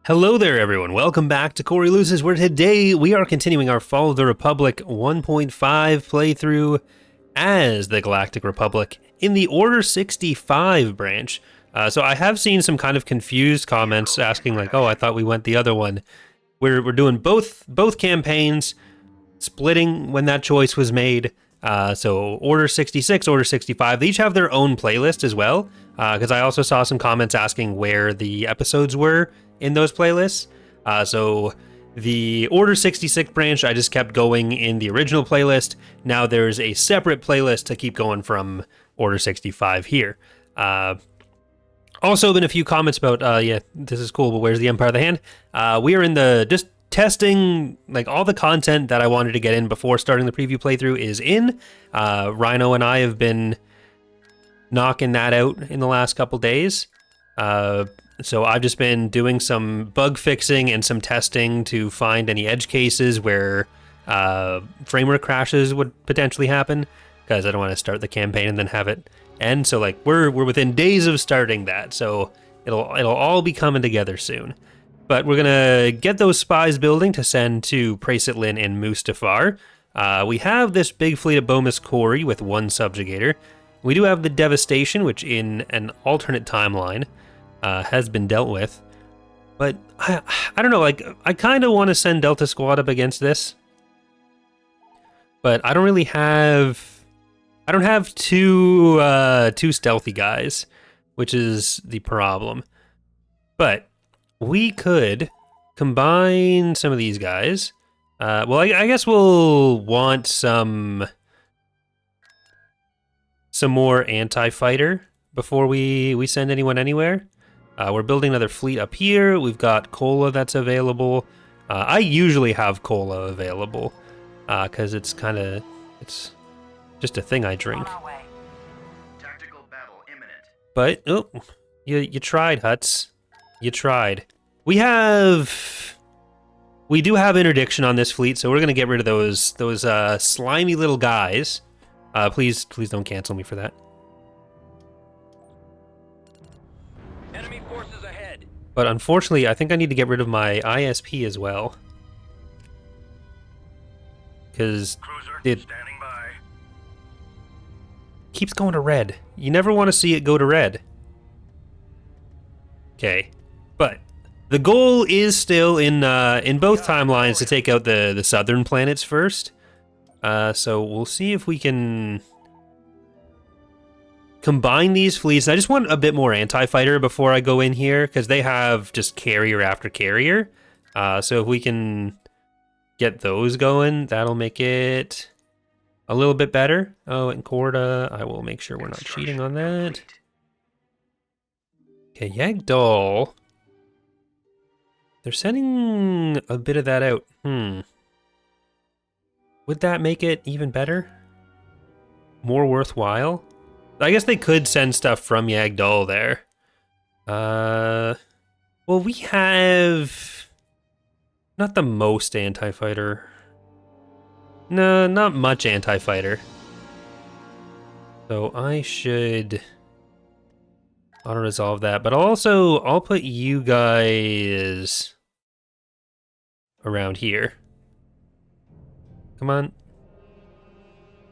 Hello there, everyone. Welcome back to Corey Loses, where today we are continuing our Fall of the Republic 1.5 playthrough as the Galactic Republic in the Order 65 branch. So I have seen some kind of confused comments asking like, oh, I thought we went the other one. We're doing both campaigns, splitting when that choice was made. So Order 66, Order 65, they each have their own playlist as well, because I also saw some comments asking where the episodes were in those playlists. So the Order 66 branch, I just kept going in the original playlist. Now there's a separate playlist to keep going from Order 65 here. Also been a few comments about, yeah, this is cool, but where's the Empire of the Hand? We are in the, just testing, like all the content that I wanted to get in before starting the preview playthrough is in. Rhino and I have been knocking that out in the last couple days. So I've just been doing some bug fixing and some testing to find any edge cases where framework crashes would potentially happen, because I don't want to start the campaign and then have it end. So like we're within days of starting that, so it'll all be coming together soon. But we're gonna get those spies building to send to Praesitlin and Mustafar. We have this big fleet of Bomis Kori with one subjugator. We do have the devastation, which in an alternate timeline has been dealt with. But I don't know, like I kind of want to send Delta Squad up against this, but I don't really have. I don't have two stealthy guys, which is the problem. But we could combine some of these guys. Well, I guess we'll want some more anti-fighter before we send anyone anywhere. We're building another fleet up here. We've got Cola that's available. I usually have Cola available because it's just a thing I drink. Tactical battle imminent. But oh, you tried, Huts. You tried. We do have interdiction on this fleet, so we're gonna get rid of those slimy little guys. Please don't cancel me for that. Enemy forces ahead. But unfortunately, I think I need to get rid of my ISP as well, because it Standing by. keeps going to red. You never want to see it go to red. Okay, but the goal is still in both timelines to take out the southern planets first. So we'll see if we can combine these fleets. I just want a bit more anti-fighter before I go in here, because they have just carrier after carrier. So if we can get those going, that'll make it a little bit better. Oh, and Korda, I will make sure we're not cheating on that. Okay, Yag'Dhul. They're sending a bit of that out. Would that make it even better? More worthwhile? I guess they could send stuff from Yag'Dhul there. Well, we have not the most anti-fighter. No, not much anti-fighter. So I should auto-resolve that. But also, I'll put you guys around here. Come on.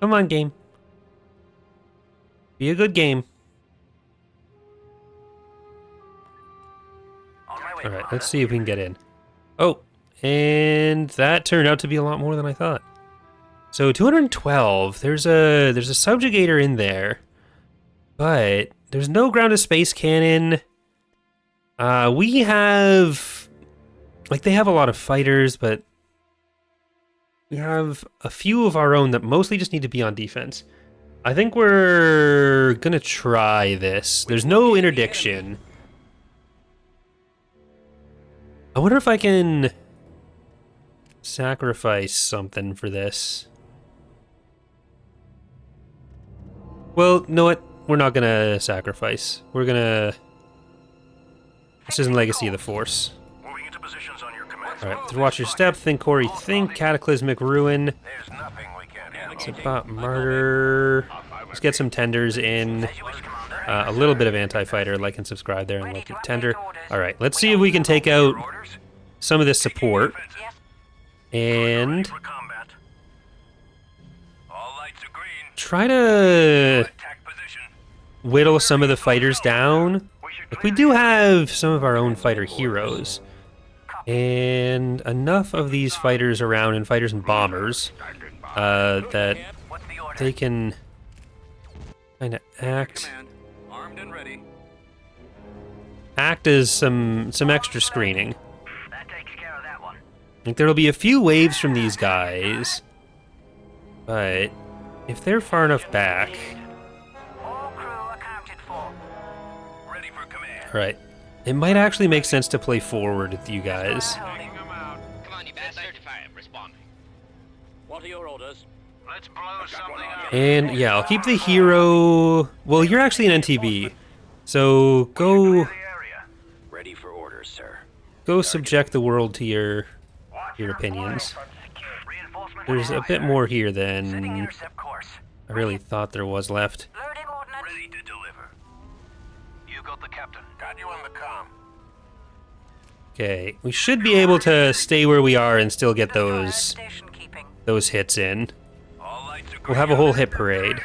Come on, game. Be a good game. Alright, let's see if we can get in. Oh, and that turned out to be a lot more than I thought. So 212, there's a subjugator in there, but there's no ground to space cannon. We have, like, they have a lot of fighters, but we have a few of our own that mostly just need to be on defense. I think we're gonna try this. There's no interdiction. I wonder if I can sacrifice something for this. Well, you know what? We're not gonna sacrifice. We're gonna... This isn't Legacy of the Force. Moving into positions on your command. Alright, to watch your step, think Corey, think Cataclysmic Ruin. There's nothing we can't handle. It's about murder. Let's get some tenders in. As you wish, Commander. A little bit of anti-fighter, like and subscribe there, and like tender. All right, let's see if we can take out some of this support. And For combat. All lights are green. try to Attack position. whittle some of the fighters down. Like, we do have some of our own fighter heroes. And enough of these fighters around, and fighters and bombers, that What's the order? they can kind of act Armed and ready. as some extra screening. That takes care of that one. Like, there'll be a few waves from these guys, but if they're far enough back... All crew accounted for. Ready for command. Alright, it might actually make sense to play forward with you guys. Come on, you bastard. Responding. What are your orders? Let's blow something up. And yeah, I'll keep the hero... Well, you're actually an NTB, so go Ready for orders, sir. subject the world to your opinions. There's a bit more here than Intercept course. I really thought there was left. Loading ordnance. Ready to deliver. You got the captain. Got you on the comm. Okay, we should be able to stay where we are and still get Destroyer those station keeping. hits in. All lights are We'll have a whole hit parade.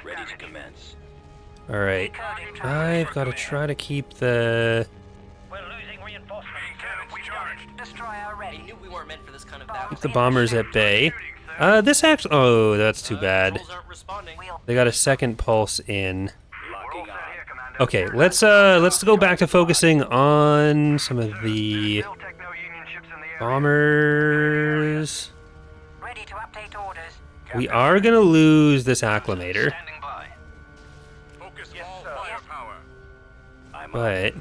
Ready to commence. Alright, I've got to try to keep the... We're losing reinforcements. Main cannons charged. Destroyer ready. I knew we weren't meant for this kind of battle. keep the bombers at bay. This actually... Oh, that's too bad. Trolls aren't responding. They got a second pulse in. Locking on. Okay, let's go back to focusing on some of the bombers. Ready to update orders. We are gonna lose this acclimator, Standing by. Focus all firepower. I'm but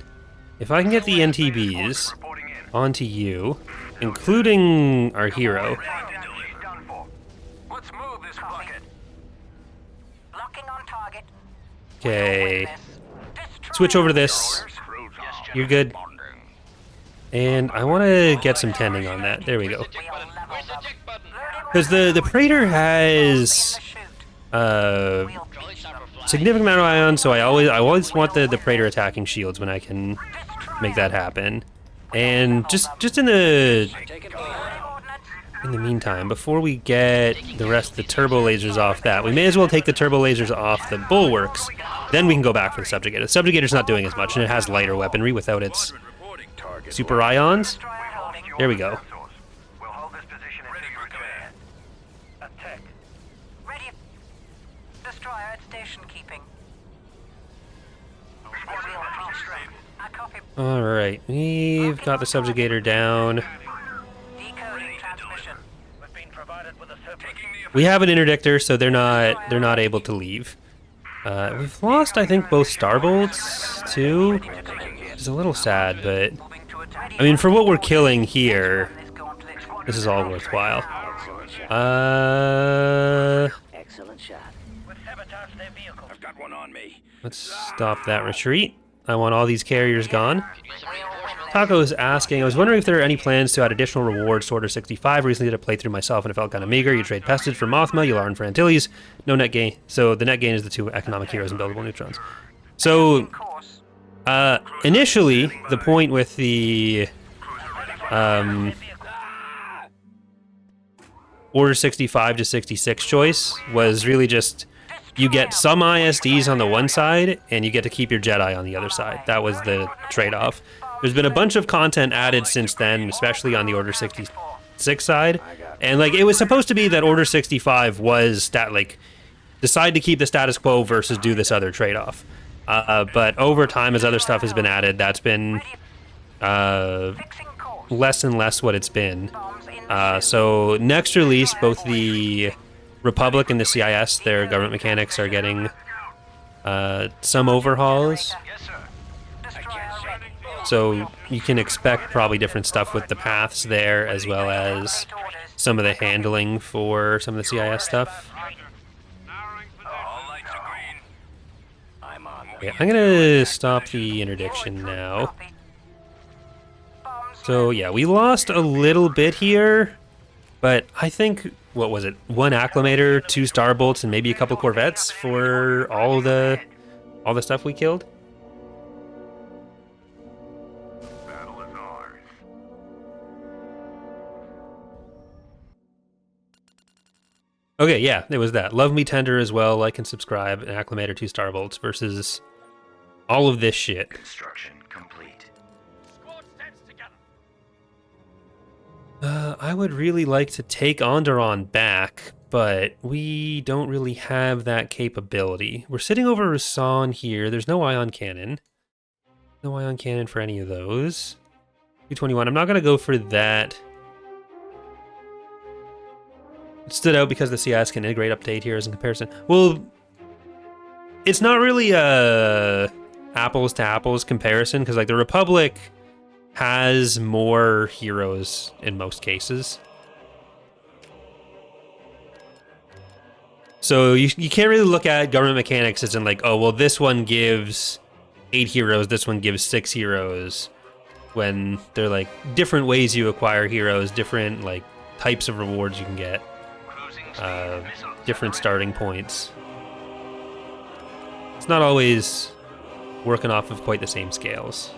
if I can get the NTBs onto you, including our hero, Let's move this bucket. Locking on target. okay, switch over to this. You're good. And I want to get some tending on that. There we go. Where's the tick button? Because the Praetor has significant amount of ions, so I always want the Praetor attacking shields when I can make that happen. And just in the meantime, before we get the rest of the turbo lasers off that, we may as well take the turbo lasers off the bulwarks. Then we can go back for the subjugator. The subjugator's not doing as much, and it has lighter weaponry without its super ions. There we go. We'll hold this position ready for command. Attack. Ready. Destroyer at station keeping. I copy. Alright, we've got the subjugator down. Decoding transmission. We've been provided with a taking the We have an interdictor, so they're not able to leave. We've lost, I think, both starbolts too, which is a little sad, but I mean, for what we're killing here, this is all worthwhile. Excellent shot. I've got one on me. Let's stop that retreat. I want all these carriers gone. Taco's asking, I was wondering if there are any plans to add additional rewards to Order 65. Recently did a playthrough myself and it felt kind of meager. You trade Pested for Mothma, Yularen for Antilles. No net gain. So the net gain is the 2 economic heroes and buildable neutrons. So, initially, the point with the Order 65 to 66 choice was really just you get some ISDs on the one side and you get to keep your Jedi on the other side. That was the trade-off. There's been a bunch of content added since then, especially on the Order 66 side. And like it was supposed to be that Order 65 was decide to keep the status quo versus do this other trade-off. But over time, as other stuff has been added, that's been less and less what it's been. So next release, both the Republic and the CIS, their government mechanics are getting some overhauls. Yes, sir. So you can expect probably different stuff with the paths there, as well as some of the handling for some of the CIS stuff. All lights are green. I'm on. Yeah, I'm gonna stop the interdiction now. So yeah, we lost a little bit here, but I think what was it? 1 acclimator, 2 starbolts, and maybe a couple corvettes for all the stuff we killed. Battle is ours. Okay, yeah, it was that. Love me tender as well, like and subscribe, and acclimator, 2 starbolts versus all of this shit. Construction complete. Squad stands together. I would really like to take Onderon back, but we don't really have that capability. We're sitting over Rasan here. There's no ion cannon. No ion cannon for any of those. 221. I'm not going to go for that. It stood out because the CS can integrate update here as in comparison. Well, it's not really a apples to apples comparison because like the Republic has more heroes in most cases. So you can't really look at government mechanics as in like, oh, well, this one gives 8 heroes, this one gives 6 heroes, when they're like different ways you acquire heroes, different like types of rewards you can get, different starting points. It's not always working off of quite the same scales.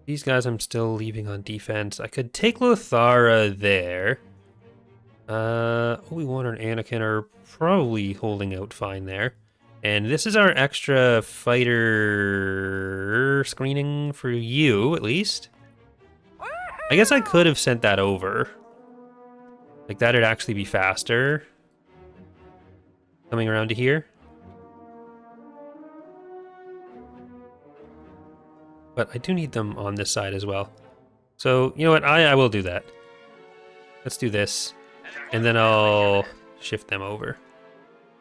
These guys I'm still leaving on defense. I could take Lothara there. Obi-Wan and Anakin are probably holding out fine there. And this is our extra fighter screening for you, at least. I guess I could have sent that over. Like, that'd actually be faster. Coming around to here. But I do need them on this side as well. So, you know what? I will do that. Let's do this. And then I'll shift them over.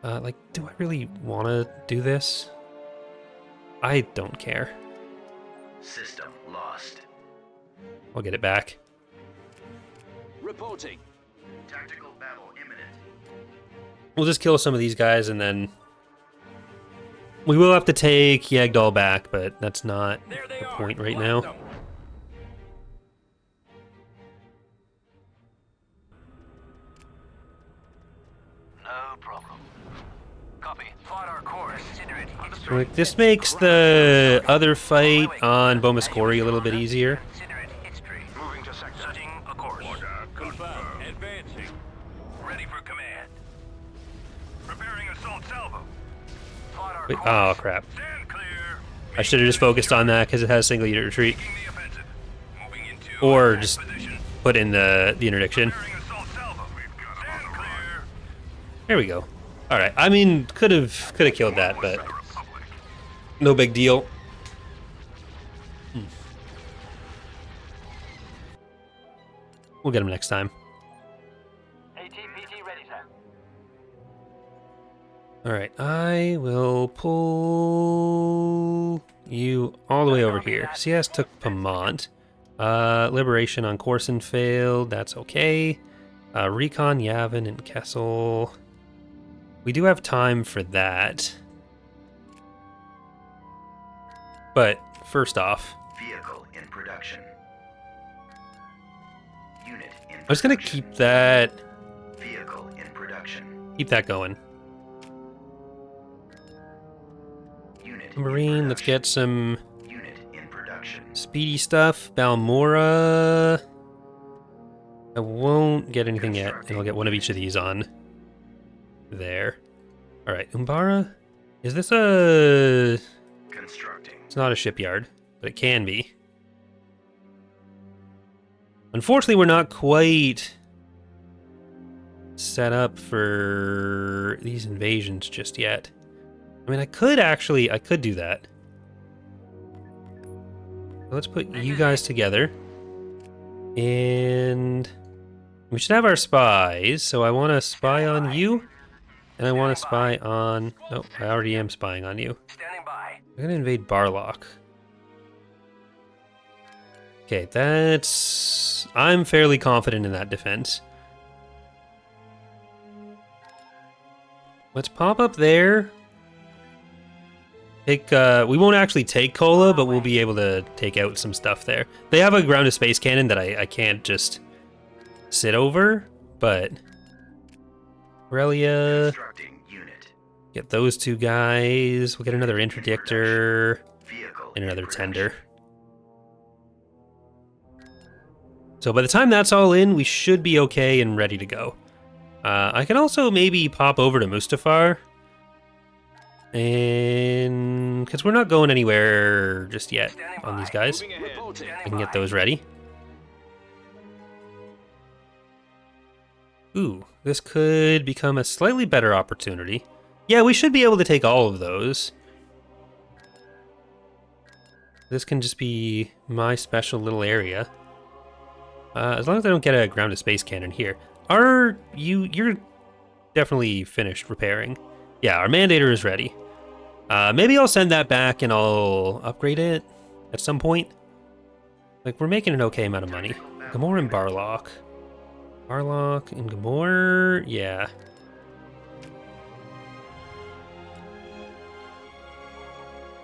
Like, do I really want to do this? I don't care. System lost. I'll get it back. Reporting. Tactical battle imminent. We'll just kill some of these guys and then... We will have to take Yag'Dhul back, but that's not the point right now. No problem. Copy. Plot our course. So, like, this makes the other fight on Bomaskori a little bit easier. Moving to sector. Setting a course. Confirmed. Advancing. Ready for command. Preparing assault salvo. Plot our Wait, course. oh, crap. Stand clear. I should have just focused on that because it has single unit retreat. Taking the offensive. Moving into Or attack just position. put in the interdiction. Preparing assault salvo. Stand clear. There we go. All right. I mean, could have killed that, but no big deal. We'll get him next time. ATPT ready, sir. All right. I will pull you all the way over here. CS took Pamont. Liberation on Corson failed. That's okay. Recon, Yavin, and Kessel. We do have time for that. But first off, Vehicle in production. Unit in I was gonna keep that Vehicle in production. going. Unit Marine, let's get some Unit in production. speedy stuff. Balmora. I won't get anything yet, and I'll get one of each of these on there. All right, Umbara. Is this a... Constructing. It's not a shipyard, but it can be. Unfortunately, we're not quite set up for these invasions just yet. I mean, I could do that. Let's put you guys together. And we should have our spies, so I want to spy on you. And I want to spy on... Nope, I already am spying on you. Standing by. I'm going to invade Barlok. Okay, that's... I'm fairly confident in that defense. Let's pop up there. Take, we won't actually take Cola, but we'll be able to take out some stuff there. They have a ground-to-space cannon that I can't just sit over, but... Aurelia... Get those two guys. We'll get another interdictor and another tender. So by the time that's all in, we should be okay and ready to go. I can also maybe pop over to Mustafar. And because we're not going anywhere just yet on these guys, I can get those ready. Ooh, this could become a slightly better opportunity. Yeah, we should be able to take all of those. This can just be my special little area. As long as I don't get a ground-to-space cannon here. You're definitely finished repairing. Yeah, our Mandator is ready. Maybe I'll send that back and I'll upgrade it at some point. Like, we're making an okay amount of money. Gamor and Barlok. Barlok and Gamor, yeah.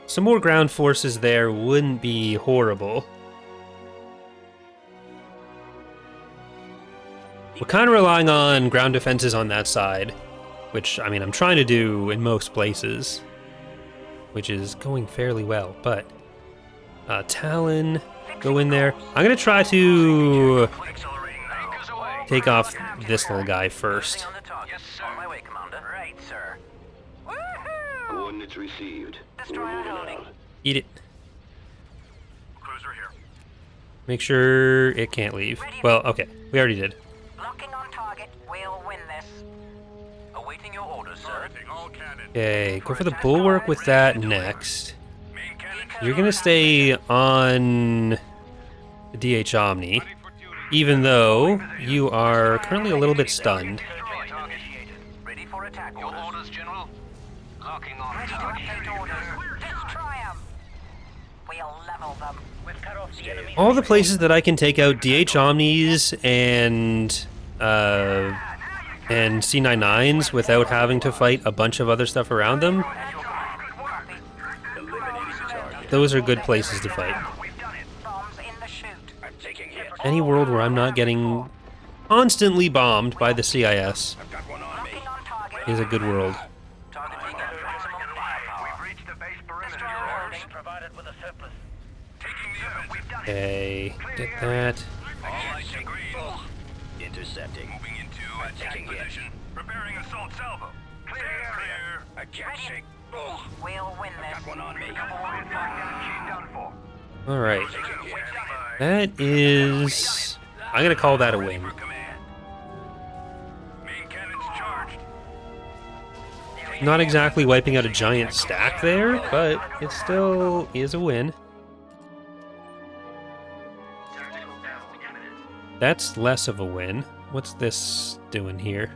Some more ground forces there wouldn't be horrible. We're kind of relying on ground defenses on that side, which, I mean, I'm trying to do in most places, which is going fairly well, but Talon, go in there. I'm going to try to take off this little guy first. On my way, Commander. Right, sir. Woohoo! Coordinates received. Destroyer loading. Eat it. Cruiser here. Make sure it can't leave. Well, okay, we already did. Locking on target. We'll win this. Awaiting your orders, sir. Targeting all cannons. Okay, go for the bulwark with that next. Main cannon. You're going to stay on the DH Omni, even though you are currently a little bit stunned. Ready for attack Your orders. orders, General. Locking on Ready to target. update orders. Destroy them. We'll level them. We've cut off the enemy. All the places that I can take out DH Omnis and C99s without having to fight a bunch of other stuff around them, those are good places to fight. Bombs in the chute. I'm taking hit. Any world where I'm not getting constantly bombed by the CIS I've got one on me. Locking on target. is a good world. Targeting at maximum firepower. We've reached the base perimeter. Destroyer loading. Provided with a surplus. Taking the offensive. We've done it. Okay, get that. All lights agreed. Intercepting. Moving into attack position. Preparing assault salvo. Clear area. I can't shake. We'll win this. Got one on me. Done for. All right, Taking hit. that is. I'm gonna call that a win. For command. Main cannons charged. Not exactly wiping out a giant stack there, but it still is a win. That's less of a win. What's this doing here?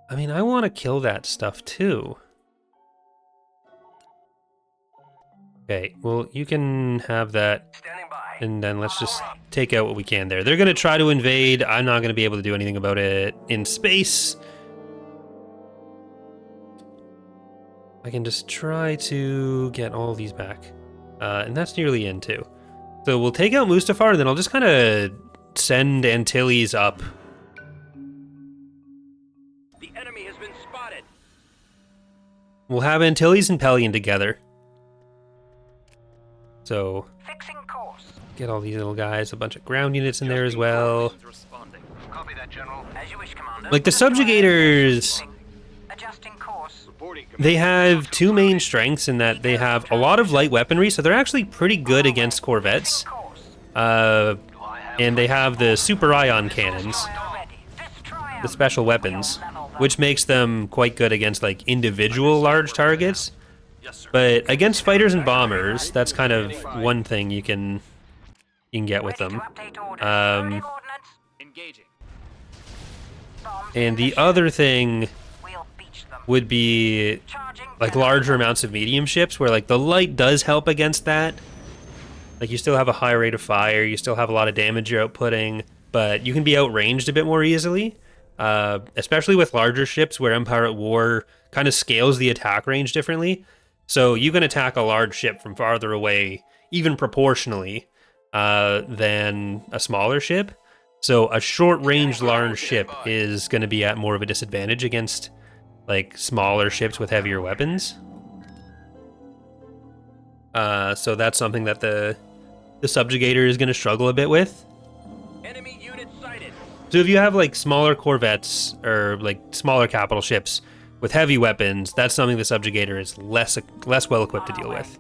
I mean, I want to kill that stuff too. Okay, well, you can have that, Standing by. and then let's just take out what we can there. They're going to try to invade. I'm not going to be able to do anything about it in space. I can just try to get all these back. And that's nearly in too. So we'll take out Mustafar, and then I'll just kind of send Antilles up. The enemy has been spotted. We'll have Antilles and Pelion together. So Fixing course. get all these little guys, a bunch of ground units in there as well. Responding. Copy that, General. As you wish, Commander. Like the subjugators, Adjusting course. they have two main strengths in that they have a lot of light weaponry, so they're actually pretty good against corvettes. Course. And they have the super ion cannons, Ready. Destroy 'em. the special weapons, which makes them quite good against like individual large targets. But against fighters and bombers, that's kind of one thing you can get with Ready them. to update orders. Um, Loading ordnance. Engaging. Bombs And in the chute. other thing We'll beach them. would be Charging. like cannon. larger amounts of medium ships, where like the light does help against that. Like you still have a high rate of fire, you still have a lot of damage you're outputting, but you can be outranged a bit more easily. Especially with larger ships where Empire at War kind of scales the attack range differently. So you can attack a large ship from farther away, even proportionally, than a smaller ship. So a short-range large ship is going to be at more of a disadvantage against like smaller ships with heavier weapons. So that's something that the subjugator is going to struggle a bit with. Enemy unit sighted. So if you have like smaller corvettes or like smaller capital ships with heavy weapons, that's something the subjugator is less well equipped to deal with.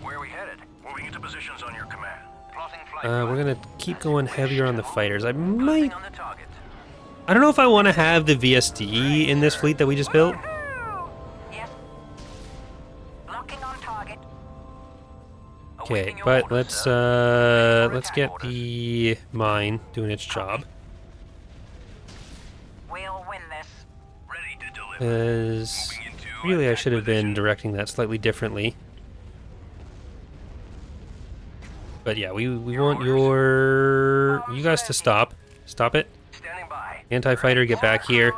Where are we headed? Moving into positions on your command. Plotting flight. We're gonna keep going heavier on the fighters. I might. On the target. I don't know if I want to have the VSD in this fleet that we just built. Yes. Locking on target. Okay, but let's get the mine doing its job. We'll win this. Ready to deliver. Because really, I should have been directing that slightly differently. But yeah, we want you guys to stop. Stop it. Standing by. Anti-fighter, get back here.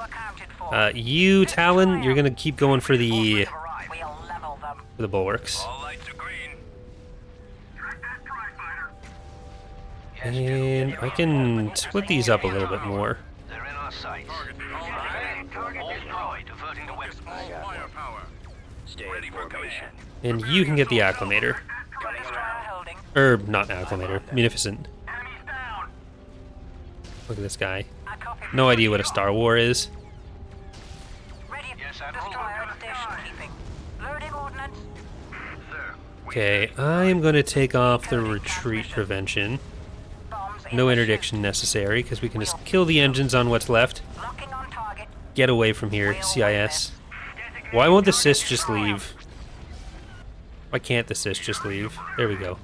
You, Talon, you're gonna keep going for the We'll level them. bulwarks. All lights are green. And I can split these up a little bit more. They're in our sights. Target destroyed. Diverting the weapons. Firepower. Stay ready for commission. And you can get the acclimator. Holding. Or not acclimator, munificent. Enemies down. Look at this guy. I copy. No idea what a Star War is. Ready. Yes, Admiral. Destroyer at station keeping. Loading ordnance. Sir. Okay, I am going to take off the retreat prevention. Bombs No interdiction necessary, because we can just kill the engines on what's left. locking on target. Get away from here, CIS. Why won't the Sis just leave? Why can't the Sis just leave? There we go.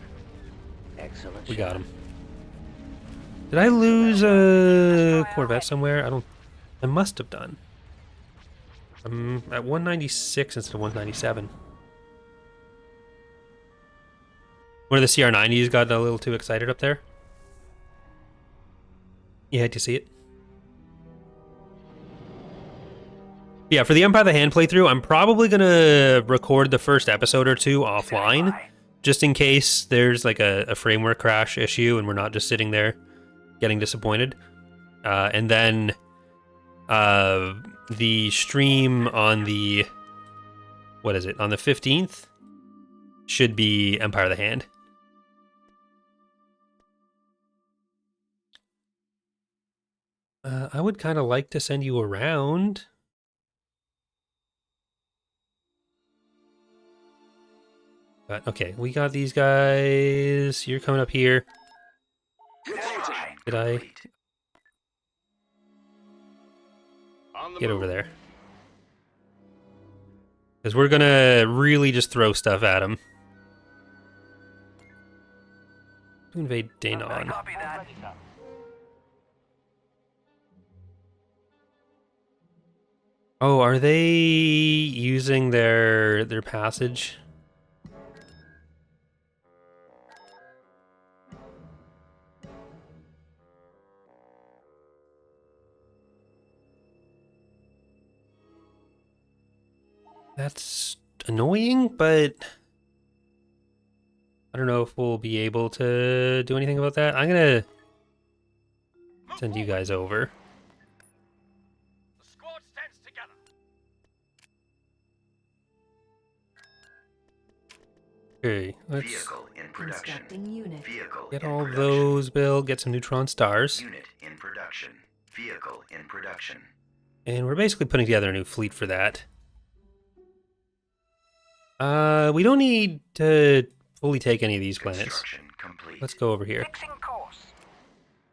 Excellent. We got him. Did I lose a Corvette somewhere? I must have done. I'm at 196 instead of 197. One of the CR90s got a little too excited up there. You had to see it. Yeah, for the Empire of the Hand playthrough, I'm probably going to record the first episode or two offline, just in case there's like a framework crash issue and we're not just sitting there getting disappointed. And then the stream on the, on the 15th should be Empire of the Hand. I would kind of like to send you around. But, okay, we got these guys. You're coming up here. Did I get over there? Because we're gonna really just throw stuff at them. To invade Danon. Copy that. Oh, are they using their passage? That's annoying, but I don't know if we'll be able to do anything about that. I'm gonna send you guys over. The squad stands together. Okay, let's Vehicle in production. Constructing unit. Vehicle get in all production. those built, get some neutron stars, Unit in production. Vehicle in production. and we're basically putting together a new fleet for that. We don't need to fully take any of these planets. Construction complete. Let's go over here. Fixing course.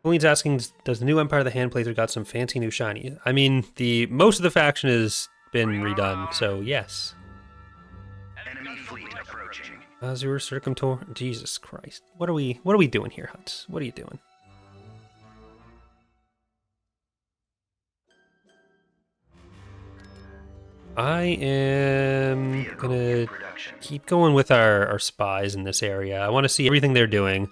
Colleen's asking, does the new Empire of the Hand playthrough got some fancy new shiny? I mean, most of the faction has been redone, so yes. Enemy fleet approaching. Azure Circumtor. Jesus Christ. What are we doing here, Huts? What are you doing? I am Vehicle gonna in production. keep going with our spies in this area. I want to see everything they're doing.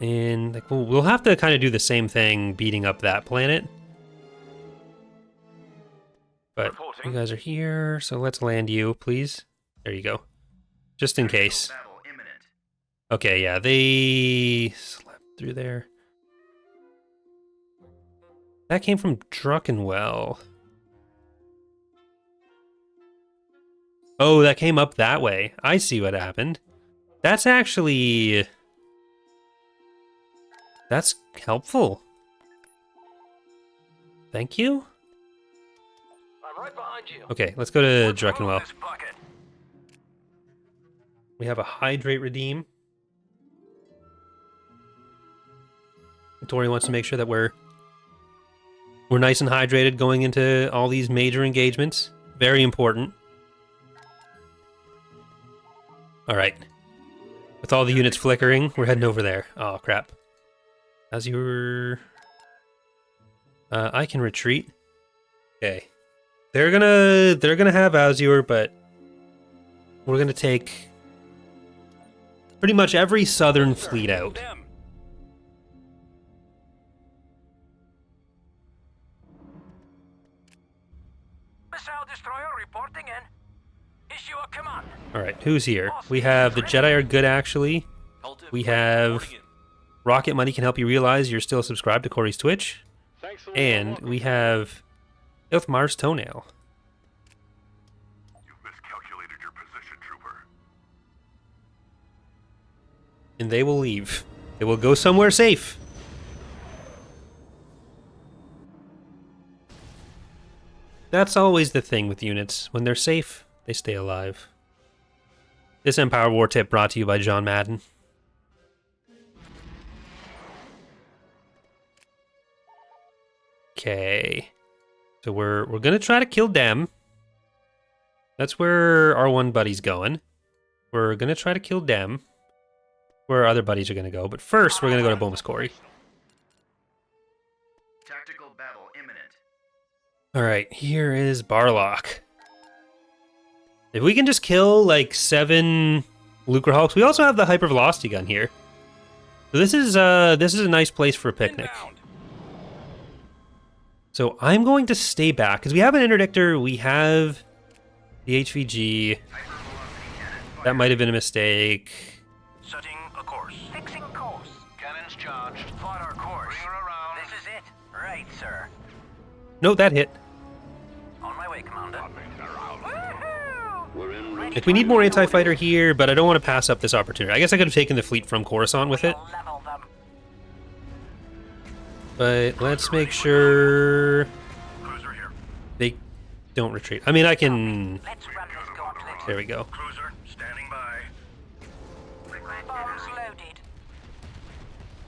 And like we'll have to kind of do the same thing beating up that planet. But you guys are here, so let's land you, please. There you go. Just in case. Battle imminent. Okay, yeah, they slept through there. That came from Druckenwell. Oh, that came up that way. I see what happened. That's actually... That's helpful. Thank you. I'm right behind you. Okay, let's go to Druckenwell. This bucket. We have a Hydrate Redeem. Tori wants to make sure that we're nice and hydrated going into all these major engagements. Very important. Alright. With all the units flickering, we're heading over there. Oh, crap. Azure... I can retreat. Okay. They're gonna have Azure, but we're gonna take pretty much every southern fleet out. Them. Missile destroyer reporting in. Issue a command. Alright, who's here? We have the Jedi are good, actually. We have Rocket Money can help you realize you're still subscribed to Corey's Twitch. And we have Ilthmar's Toenail. You miscalculated your position, trooper. And they will leave. They will go somewhere safe. That's always the thing with units. When they're safe, they stay alive. This Empire War tip brought to you by John Madden. Okay. So we're gonna try to kill them. That's where our one buddy's going. We're gonna try to kill them. Where our other buddies are gonna go. But first, we're gonna go to Bomas Corey. Tactical battle imminent. Alright, here is Barlok. If we can just kill, like, 7 Lucrehulks, we also have the hypervelocity gun here. So this is a nice place for a picnic. Inbound. So I'm going to stay back, because we have an interdictor, we have the HVG. That might have been a mistake. Setting a course. Fixing course. Cannons charged. Plot our course. Bring her around. This is it. Right, sir. No, that hit. On my way, Commander. We're en route. Like, we need more anti-fighter here, but I don't want to pass up this opportunity. I guess I could have taken the fleet from Coruscant with it. We'll level them. But let's make sure Cruiser here. they don't retreat. I mean, I can... Let's run this gauntlet. There we go. Cruiser standing by. Bombs loaded.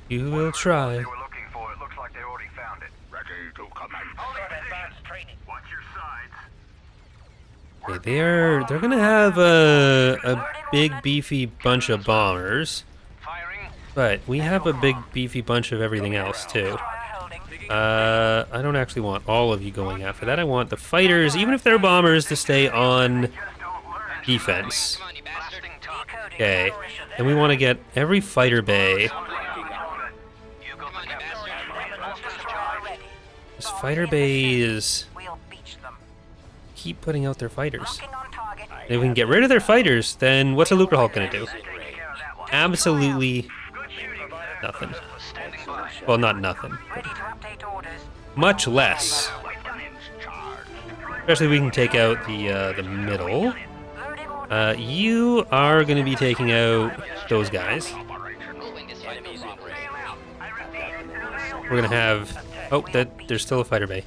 You will try. They were looking for it. Looks like they already found it. Ready to commence. Advanced training. Watch your sides. Okay, they're gonna have a big beefy bunch of bombers, Firing. but we have a big beefy bunch of everything else too. Fire holding. I don't actually want all of you going after that. I want the fighters, even if they're bombers, to stay on defense. Blasting target. Decoding Okay, position. and we want to get every fighter bay. You got the Destroyer ready. This fighter bays We'll beach them. keep putting out their fighters. Locking on target. And if we can get rid of their fighters, then what's a Lucrehulk gonna do? Take care of that one. Absolutely Good shooting. nothing. Standing by. Well, not nothing. Ready to update orders. Much less. Especially if we can take out the middle. Loading orders. You are going to be taking out those guys. We're going to have... Oh, there's still a fighter bay.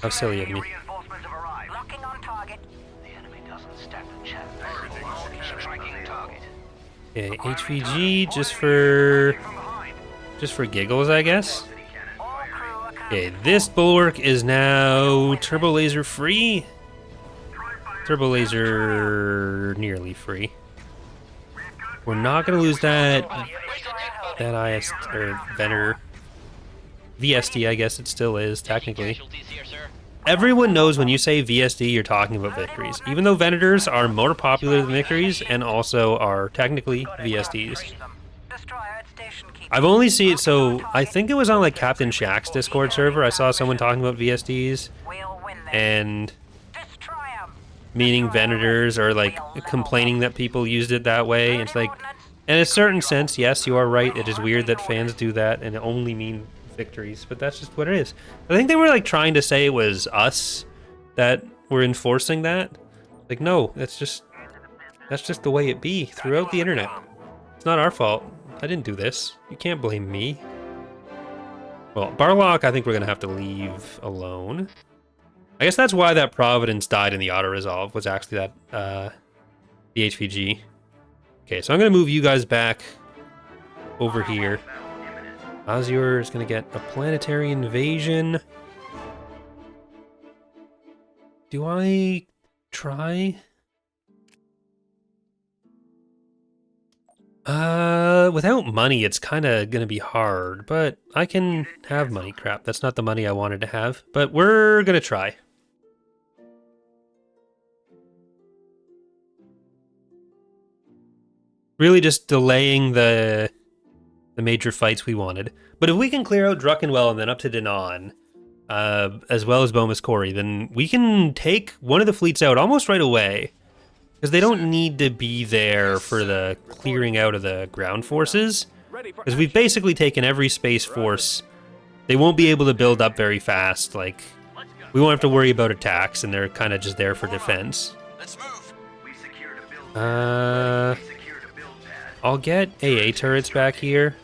How silly of me. Reinforcements have arrived. Locking on target. The enemy doesn't stand a chance. Striking target. Okay, HVG just for giggles, I guess. All crew accounted. Okay, this bulwark is now turbo laser free. Turbo laser nearly free. We're not going to lose that IS or Vener VSD, I guess it still is technically. Everyone knows when you say VSD, you're talking about victories. Even though Venators are more popular than victories and also are technically VSDs. Destroyer at station keep. I've only seen it, so I think it was on like Captain Shack's Discord server. I saw someone talking about VSDs, We'll win this. and Destroy 'em. meaning Venators are like complaining that people used it that way. It's like, in a certain sense, yes, you are right. It is weird that fans do that and only mean victories, but that's just what it is. I think they were like trying to say it was us that were enforcing that. Like, no, that's just the way it be throughout the internet. It's not our fault. I didn't do this. You can't blame me. Well, Barlok, I think we're gonna have to leave alone. I guess that's why that Providence died in the auto-resolve, was actually that, the HVG. Okay, so I'm gonna move you guys back over here. Azure is gonna get a planetary invasion. Do I try? Without money, it's kind of gonna be hard, but I can have money. Crap, that's not the money I wanted to have, but we're gonna try. Really just delaying the major fights we wanted. But if we can clear out Druckenwell and then up to Danon, as well as Bomas Corey, then we can take one of the fleets out almost right away. Because they don't need to be there for the clearing out of the ground forces. Because we've basically taken every space force. They won't be able to build up very fast. Like, we won't have to worry about attacks, and they're kind of just there for defense. I'll get AA turrets back here.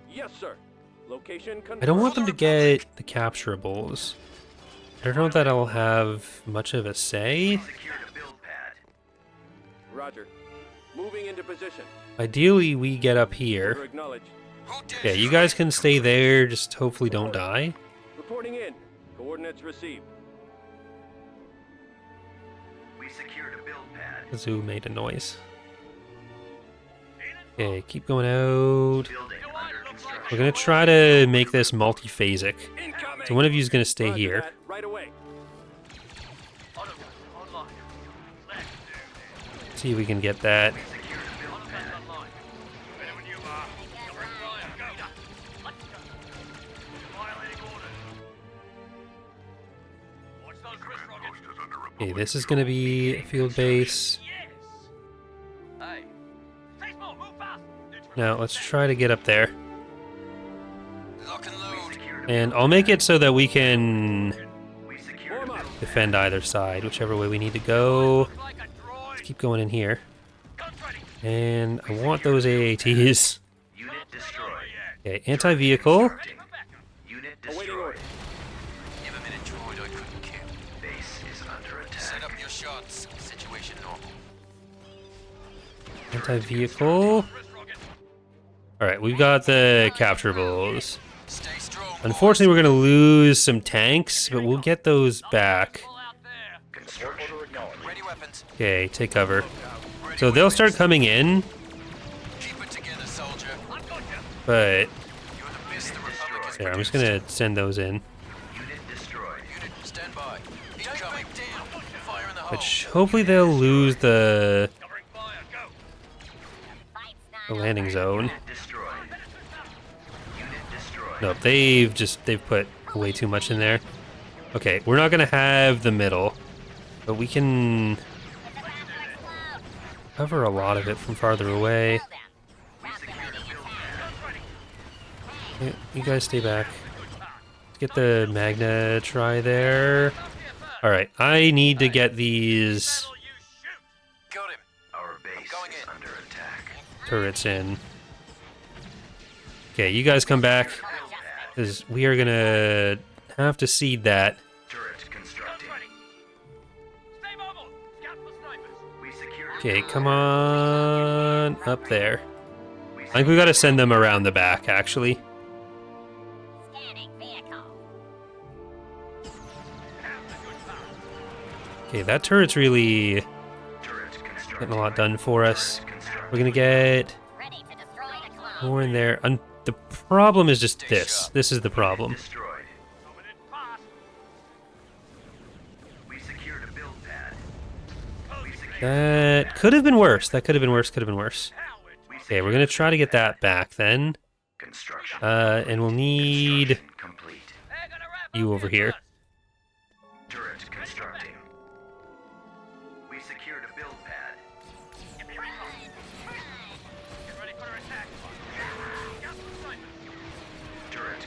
Yes, sir. Location I don't want them to get the capturables. I don't know if that'll have much of a say. Roger. Moving into position. Ideally, we get up here. Yeah, you guys can stay there, just hopefully don't die. Reporting in. Coordinates received. We secured a build pad. Kazoo made a noise. Okay, keep going out. Building under construction. We're gonna try to make this multi-phasic. Incoming. So one of you is gonna stay Roger here. that. Right away. See if we can get that. Okay, this is gonna be a field base. Now let's try to get up there. And I'll make it so that we can defend either side, whichever way we need to go. Let's keep going in here. And I want those AATs. Unit destroyed. Okay, anti-vehicle. Unit Awaiting destroyed. order. Give a minute, droid. I couldn't kill. Base is under Set attack. up your shots. Situation normal. Anti-vehicle. Alright, we've got the capturables. Stay strong. Unfortunately, we're going to lose some tanks, but we'll get those back. Construction. Ready weapons. Okay, take cover. So they'll start coming in, Keep it together, soldier. but You're the best the Republic has yeah, I'm just going to send those in. Unit destroyed. Unit, stand by. Incoming. Down. Fire in the hole. Which hopefully they'll lose the landing zone. Unit destroyed. Unit destroyed. Nope, they've put way too much in there. Okay, we're not gonna have the middle, but we can cover a lot of it from farther away. Yeah, you guys stay back. Let's get the Magna try there. Alright, I need to get these Got him. Our base Going is in. under attack. turrets in. Okay, you guys come back, because we are gonna have to seed that. Turret constructing. We secured. Okay, come on up there. I think we gotta send them around the back, actually. Okay, that turret's really Turret constructing. getting a lot done for us. We're gonna get more in there. The problem is just this. This is the problem. Destroyed. We secured a build pad. We secured. That could have been worse. That could have been worse. Could have been worse. Okay, we're gonna try to get that back then. Construction. And we'll need Complete. you over here.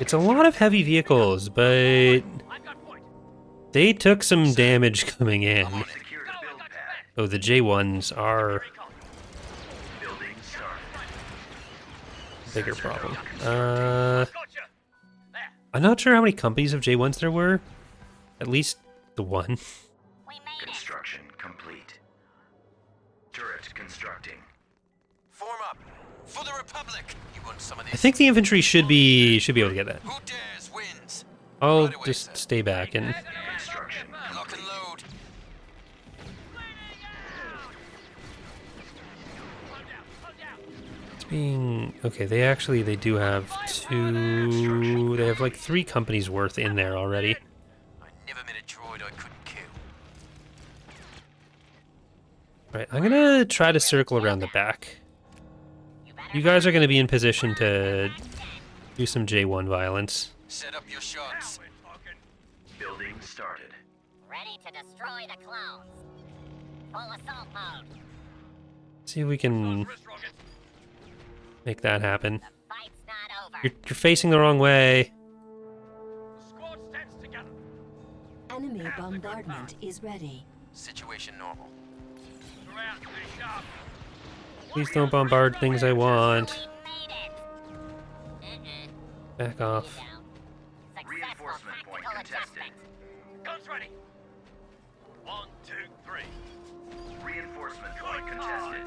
It's a lot of heavy vehicles, but they took some damage coming in. We secured a build pad. Oh, the J1s are Building started. a bigger problem. I'm not sure how many companies of J1s there were. At least the one. We made it. Construction complete. Turret constructing. Form up. For the Republic. You want some of I this? think the infantry should be able to get that. Who dares wins. I'll Right away, just sir. stay back and Construction. Lock and load. it's being okay. They do have two. They have like 3 companies worth in there already. I never met a droid I couldn't kill. Right, I'm gonna try to circle around the back. You guys are gonna be in position to do some J1 violence. Set up your shots. Building started. Ready to destroy the clones. Full assault mode. See if we can make that happen. The fight's not over. You're facing the wrong way. Squad stands together. Enemy bombardment is ready. Situation normal. Throughout, stay sharp. Please don't bombard things I want. We made it. Back off. Down. Successful Reinforcement point tactical contested. adjustment. Guns ready. 1, 2, 3. Reinforcement point contested.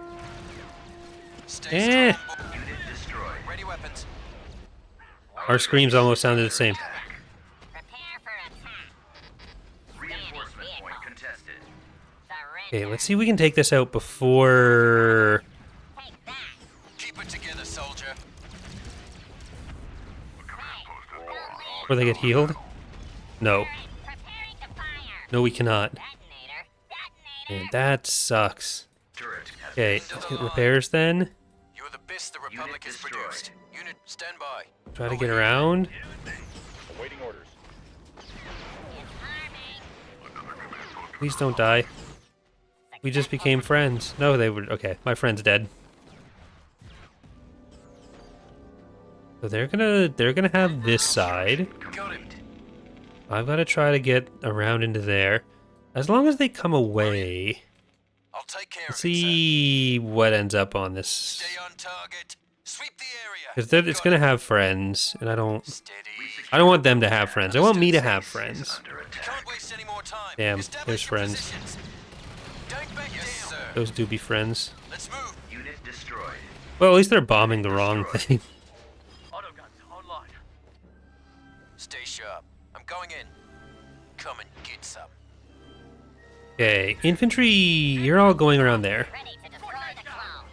Stay strong. Unit destroyed. Ready weapons. Our screams almost sounded the same. Prepare for attack. Reinforcement point contested. Okay, let's see if we can take this out before Take that. Keep it together, soldier. they get healed. No, Preparing to fire. no, we cannot. Detonator. Man, Detonator. that sucks. Turret has Okay, been let's get destroyed. repairs then. You're the best the Republic has destroyed. produced. Unit, stand by. Try to get around. Awaiting orders. It's arming. Please don't die. We just became friends. No, they were okay. My friend's dead. So they're gonna have this side. Got him. I've got to try to get around into there. As long as they come away. I'll take care Let's of it, sir. see what ends up on this. Stay on target. Sweep the area. Because it's gonna have friends, and I don't Steady. want them to have friends. I want me to have friends. Under attack. Can't waste any more time. Damn, Establish there's your friends. positions. Don't back down. Sir. Those do be friends. Let's move. Unit destroyed. Well, at least they're bombing the wrong thing. Autoguns online. Stay sharp. I'm going in. Come and get some. Okay, infantry, you're all going around there. Ready to destroy the clones.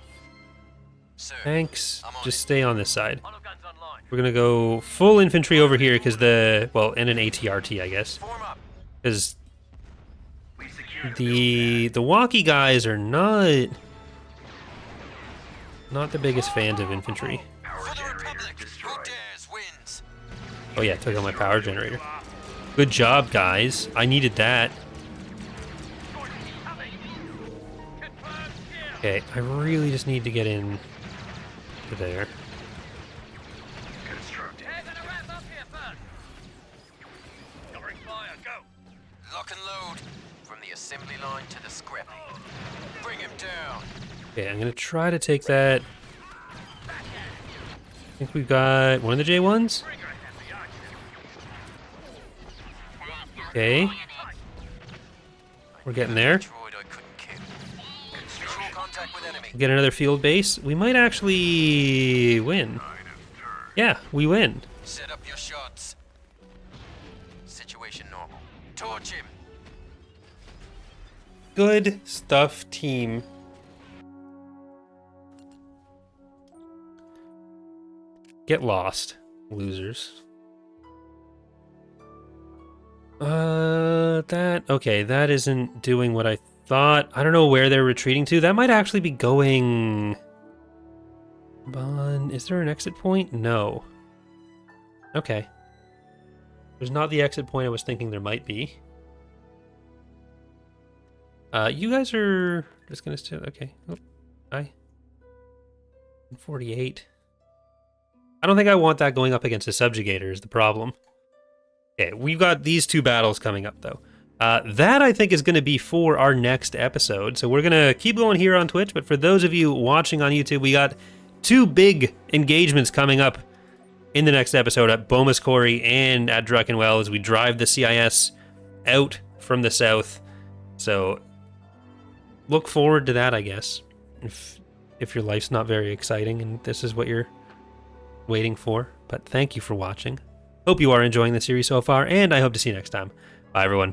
Sir. Tanks, I'm on just it. stay on this side. Autoguns online. We're gonna go full infantry over here because and an ATRT, I guess, Form up. because We secured the walkie guys are not the biggest fans of infantry. power For the generator Republic. Who destroyed. dares wins. Oh yeah, took out my power generator. Good job, guys. I needed that. Okay, I really just need to get in to there. Constructing. They're gonna wrap up here first. Covering fire, go. Lock and load. From the assembly line to the scrappy. Bring him down. Okay, I'm gonna try to take that. I think we've got one of the J1s. Okay, we're getting there. Droid I couldn't kill. Visual contact with enemy. Get another field base. We might actually win. Yeah, we win. Set up your shots. Situation normal. Torch him. Good stuff, team. Get lost, losers. That isn't doing what I thought. I don't know where they're retreating to. That might actually be going... Is there an exit point? No. Okay. There's not the exit point I was thinking there might be. You guys are just gonna stay. Okay. Oh, hi. 48. I don't think I want that going up against a subjugator is the problem. Okay, we've got these 2 battles coming up, though. That, I think, is going to be for our next episode. So we're going to keep going here on Twitch, but for those of you watching on YouTube, we got 2 big engagements coming up in the next episode at Bomas Quarry and at Druckenwell as we drive the CIS out from the south. So look forward to that, I guess, if your life's not very exciting and this is what you're waiting for. But thank you for watching. Hope you are enjoying the series so far, and I hope to see you next time. Bye, everyone.